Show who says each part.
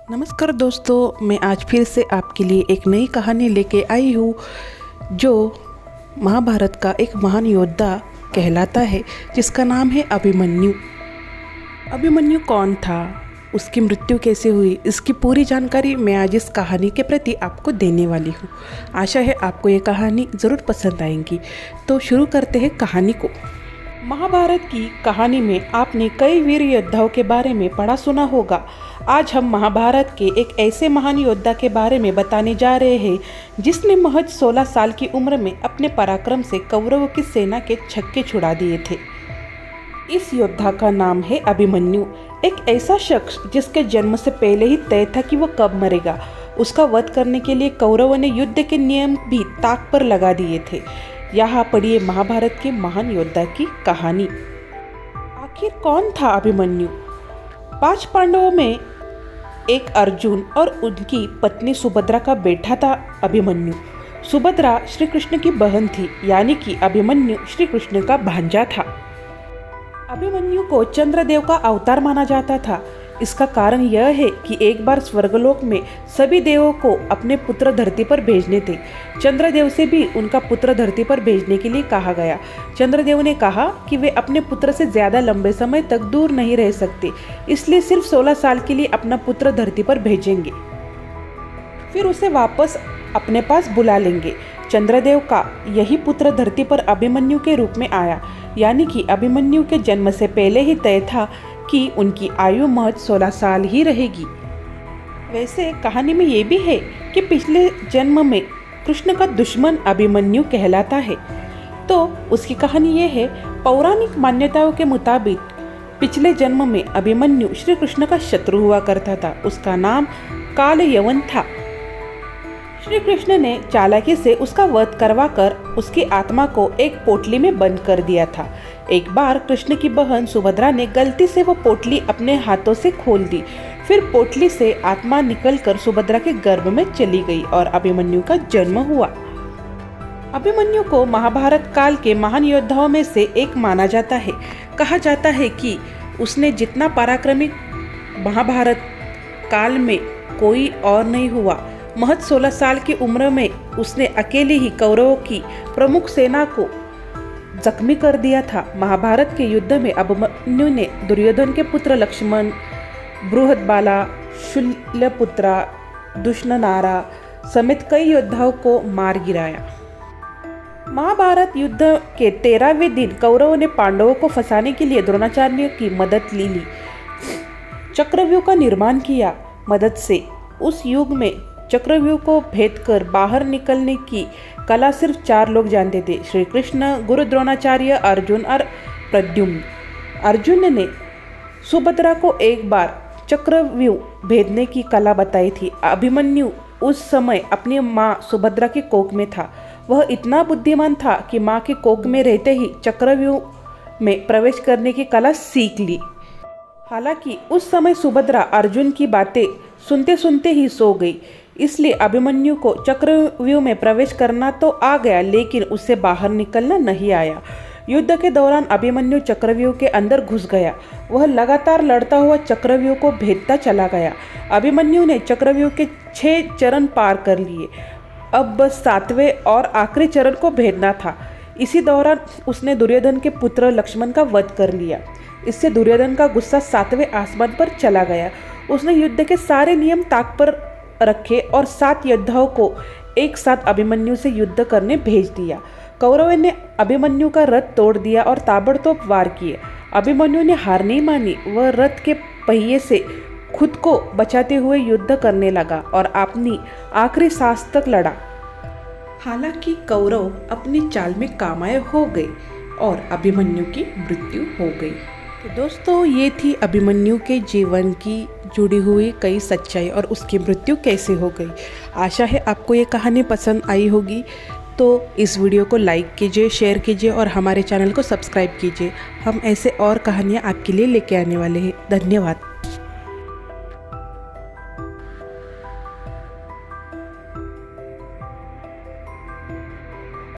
Speaker 1: नमस्कार दोस्तों, मैं आज फिर से आपके लिए एक नई कहानी लेके आई हूँ जो महाभारत का एक महान योद्धा कहलाता है, जिसका नाम है अभिमन्यु। अभिमन्यु कौन था, उसकी मृत्यु कैसे हुई, इसकी पूरी जानकारी मैं आज इस कहानी के प्रति आपको देने वाली हूँ। आशा है आपको ये कहानी ज़रूर पसंद आएगी। तो शुरू करते हैं कहानी को। महाभारत की कहानी में आपने कई वीर योद्धाओं के बारे में पढ़ा सुना होगा। आज हम महाभारत के एक ऐसे महान योद्धा के बारे में बताने जा रहे हैं जिसने महज 16 साल की उम्र में अपने पराक्रम से कौरवों की सेना के छक्के छुड़ा दिए थे। इस योद्धा का नाम है अभिमन्यु, एक ऐसा शख्स जिसके जन्म से पहले ही तय था कि वह कब मरेगा। उसका वध करने के लिए कौरवों ने युद्ध के नियम भी ताक पर लगा दिए थे। यहाँ पढ़िए महाभारत के महान योद्धा की कहानी। आखिर कौन था अभिमन्यु? 5 पांडवों में एक अर्जुन और उनकी पत्नी सुभद्रा का बेटा था अभिमन्यु। सुभद्रा श्री कृष्ण की बहन थी, यानी कि अभिमन्यु श्री कृष्ण का भांजा था। अभिमन्यु को चंद्रदेव का अवतार माना जाता था। इसका कारण यह है कि एक बार स्वर्गलोक में सभी देवों को अपने पुत्र धरती पर भेजने थे। चंद्रदेव से भी उनका पुत्र धरती पर भेजने के लिए कहा गया। चंद्रदेव ने कहा कि वे अपने पुत्र से ज़्यादा लंबे समय तक दूर नहीं रह सकते, इसलिए सिर्फ 16 साल के लिए अपना पुत्र धरती पर भेजेंगे, फिर उसे वापस अपने पास बुला लेंगे। चंद्रदेव का यही पुत्र धरती पर अभिमन्यु के रूप में आया, यानी कि अभिमन्यु के जन्म से पहले ही तय था कि उनकी आयु महज 16 साल ही रहेगी। वैसे कहानी में ये भी है कि पिछले जन्म में कृष्ण का दुश्मन अभिमन्यु कहलाता है। तो उसकी कहानी ये है, पौराणिक मान्यताओं के मुताबिक पिछले जन्म में अभिमन्यु श्री कृष्ण का शत्रु हुआ करता था। उसका नाम काल यवन था। श्री कृष्ण ने चालाकी से उसका वध करवाकर उसकी आत्मा को एक पोटली में बंद कर दिया था। एक बार कृष्ण की बहन सुभद्रा ने गलती से वो पोटली अपने हाथों से खोल दी। फिर पोटली से आत्मा निकलकर सुभद्रा के गर्भ में चली गई और अभिमन्यु का जन्म हुआ। अभिमन्यु को महाभारत काल के महान योद्धाओं में से एक माना जाता है। कहा जाता है कि उसने जितना पराक्रमी महाभारत काल में कोई और नहीं हुआ। महज 16 साल की उम्र में उसने अकेले ही कौरवों की प्रमुख सेना को जख्मी कर दिया था। महाभारत के युद्ध में अभिमन्यु ने दुर्योधन के पुत्र लक्ष्मण, बृहदबाला, शल्यपुत्रा, दुष्णनारा समेत कई योद्धाओं को मार गिराया। महाभारत युद्ध के 13वें दिन कौरवों ने पांडवों को फंसाने के लिए द्रोणाचार्य की मदद ली। चक्रव्यूह का निर्माण किया। मदद से उस युग में चक्रव्यूह को भेद कर बाहर निकलने की कला सिर्फ 4 लोग जानते थे, श्री कृष्ण, गुरु द्रोणाचार्य, अर्जुन और प्रद्युम्न। अर्जुन ने सुभद्रा को एक बार चक्रव्यूह भेदने की कला बताई थी। अभिमन्यु उस समय अपनी माँ सुभद्रा के कोख में था। वह इतना बुद्धिमान था कि माँ के कोख में रहते ही चक्रव्यूह में प्रवेश करने की कला सीख ली। हालांकि उस समय सुभद्रा अर्जुन की बातें सुनते सुनते ही सो गई, इसलिए अभिमन्यु को चक्रव्यूह में प्रवेश करना तो आ गया, लेकिन उससे बाहर निकलना नहीं आया। युद्ध के दौरान अभिमन्यु चक्रव्यूह के अंदर घुस गया। वह लगातार लड़ता हुआ चक्रव्यूह को भेदता चला गया। अभिमन्यु ने चक्रव्यूह के 6 चरण पार कर लिए। अब बस 7वें और आखिरी चरण को भेदना था। इसी दौरान उसने दुर्योधन के पुत्र लक्ष्मण का वध कर लिया। इससे दुर्योधन का गुस्सा 7वें आसमान पर चला गया। उसने युद्ध के सारे नियम ताक पर रखे और 7 योद्धाओं को एक साथ अभिमन्यु से युद्ध करने भेज दिया। कौरवों ने अभिमन्यु का रथ तोड़ दिया और ताबड़तोड़ वार किए। अभिमन्यु ने हार नहीं मानी। वह रथ के पहिए से खुद को बचाते हुए युद्ध करने लगा और अपनी आखिरी सांस तक लड़ा। हालांकि कौरव अपनी चाल में कामयाब हो गए और अभिमन्यु की मृत्यु हो गई। तो दोस्तों, ये थी अभिमन्यु के जीवन की जुड़ी हुई कई सच्चाई और उसकी मृत्यु कैसे हो गई। आशा है आपको ये कहानी पसंद आई होगी। तो इस वीडियो को लाइक कीजिए, शेयर कीजिए और हमारे चैनल को सब्सक्राइब कीजिए। हम ऐसे और कहानियाँ आपके लिए लेके आने वाले हैं। धन्यवाद।